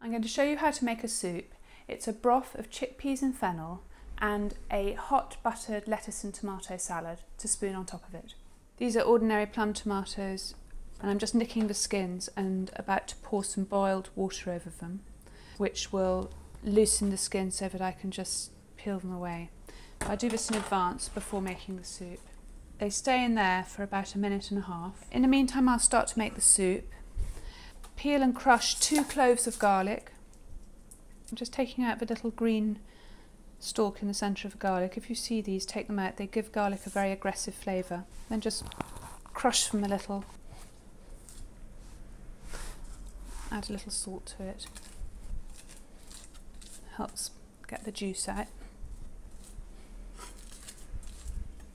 I'm going to show you how to make a soup. It's a broth of chickpeas and fennel and a hot buttered lettuce and tomato salad to spoon on top of it. These are ordinary plum tomatoes and I'm just nicking the skins and about to pour some boiled water over them, which will loosen the skin so that I can just peel them away. I do this in advance before making the soup. They stay in there for about a minute and a half. In the meantime, I'll start to make the soup. Peel and crush 2 cloves of garlic. I'm just taking out the little green stalk in the centre of the garlic. If you see these, take them out. They give garlic a very aggressive flavour. Then just crush them a little. Add a little salt to it. Helps get the juice out.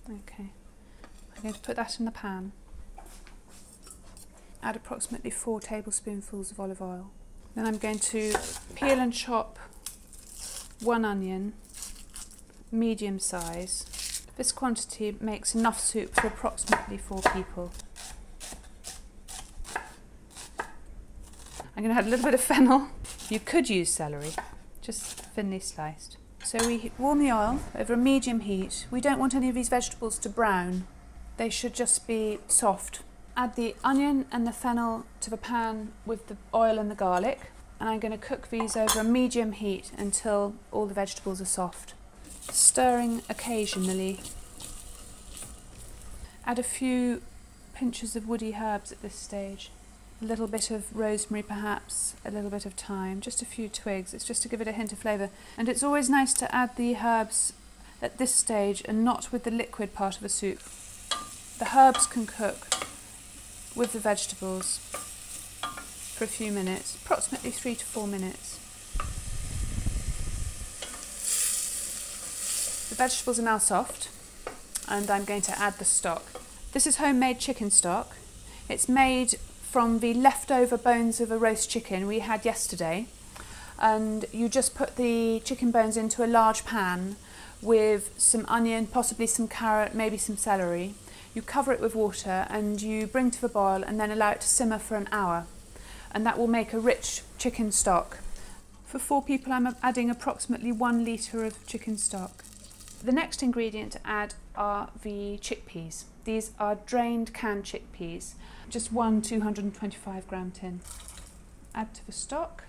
Okay, I'm going to put that in the pan. Add approximately 4 tablespoonfuls of olive oil. Then I'm going to peel and chop 1 onion, medium size. This quantity makes enough soup for approximately 4 people. I'm going to add a little bit of fennel. You could use celery, just thinly sliced. So we warm the oil over a medium heat. We don't want any of these vegetables to brown. They should just be soft. Add the onion and the fennel to the pan with the oil and the garlic, and I'm going to cook these over a medium heat until all the vegetables are soft. Stirring occasionally. Add a few pinches of woody herbs at this stage. A little bit of rosemary perhaps, a little bit of thyme, just a few twigs. It's just to give it a hint of flavour. And it's always nice to add the herbs at this stage and not with the liquid part of the soup. The herbs can cook with the vegetables for a few minutes, approximately 3 to 4 minutes. The vegetables are now soft and I'm going to add the stock. This is homemade chicken stock. It's made from the leftover bones of a roast chicken we had yesterday, and you just put the chicken bones into a large pan with some onion, possibly some carrot, maybe some celery. You cover it with water and you bring to the boil and then allow it to simmer for an hour, and that will make a rich chicken stock. For 4 people I'm adding approximately 1 litre of chicken stock. The next ingredient to add are the chickpeas. These are drained canned chickpeas, just 1 225 gram tin. Add to the stock,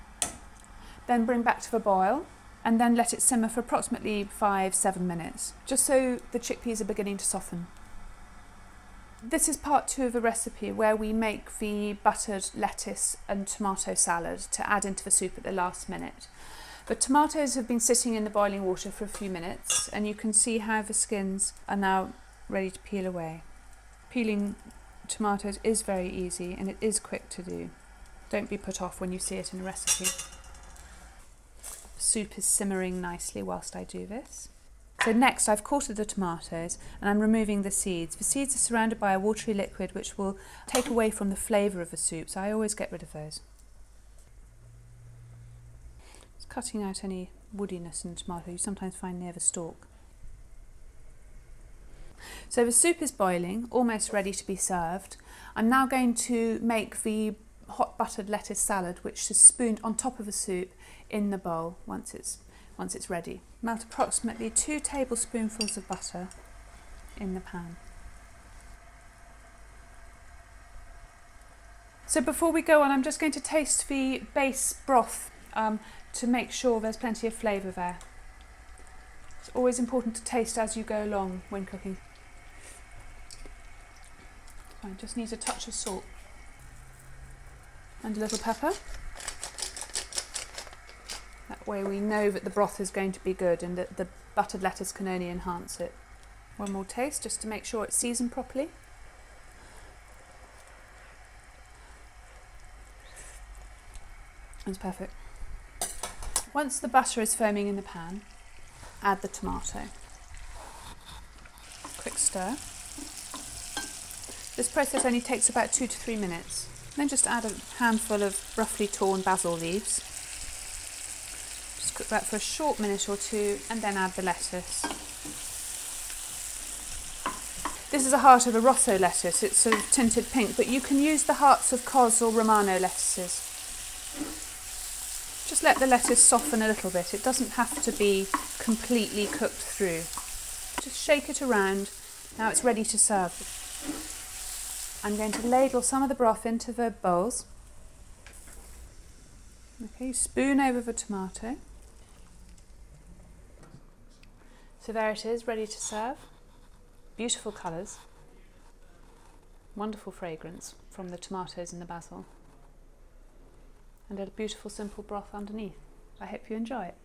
then bring back to the boil and then let it simmer for approximately 5-7 minutes, just so the chickpeas are beginning to soften. This is part 2 of the recipe where we make the buttered lettuce and tomato salad to add into the soup at the last minute. The tomatoes have been sitting in the boiling water for a few minutes and you can see how the skins are now ready to peel away. Peeling tomatoes is very easy and it is quick to do. Don't be put off when you see it in a recipe. The soup is simmering nicely whilst I do this. So next I've quartered the tomatoes and I'm removing the seeds. The seeds are surrounded by a watery liquid which will take away from the flavour of the soup, so I always get rid of those. Just cutting out any woodiness in the tomato you sometimes find near the stalk. So the soup is boiling, almost ready to be served. I'm now going to make the hot buttered lettuce salad, which is spooned on top of the soup in the bowl once it's ready. Melt approximately 2 tablespoonfuls of butter in the pan. So before we go on, I'm just going to taste the base broth to make sure there's plenty of flavour there. It's always important to taste as you go along when cooking. I just need a touch of salt and a little pepper. That way we know that the broth is going to be good and that the buttered lettuce can only enhance it. One more taste just to make sure it's seasoned properly. That's perfect. Once the butter is foaming in the pan, add the tomato. Quick stir. This process only takes about 2 to 3 minutes. Then just add a handful of roughly torn basil leaves. Just cook that for a short minute or 2 and then add the lettuce. This is a heart of a Rosso lettuce. It's sort of tinted pink, but you can use the hearts of Cos or Romano lettuces. Just let the lettuce soften a little bit. It doesn't have to be completely cooked through. Just shake it around. Now it's ready to serve. I'm going to ladle some of the broth into the bowls. Okay, spoon over the tomato. So there it is, ready to serve. Beautiful colours. Wonderful fragrance from the tomatoes and the basil. And a beautiful simple broth underneath. I hope you enjoy it.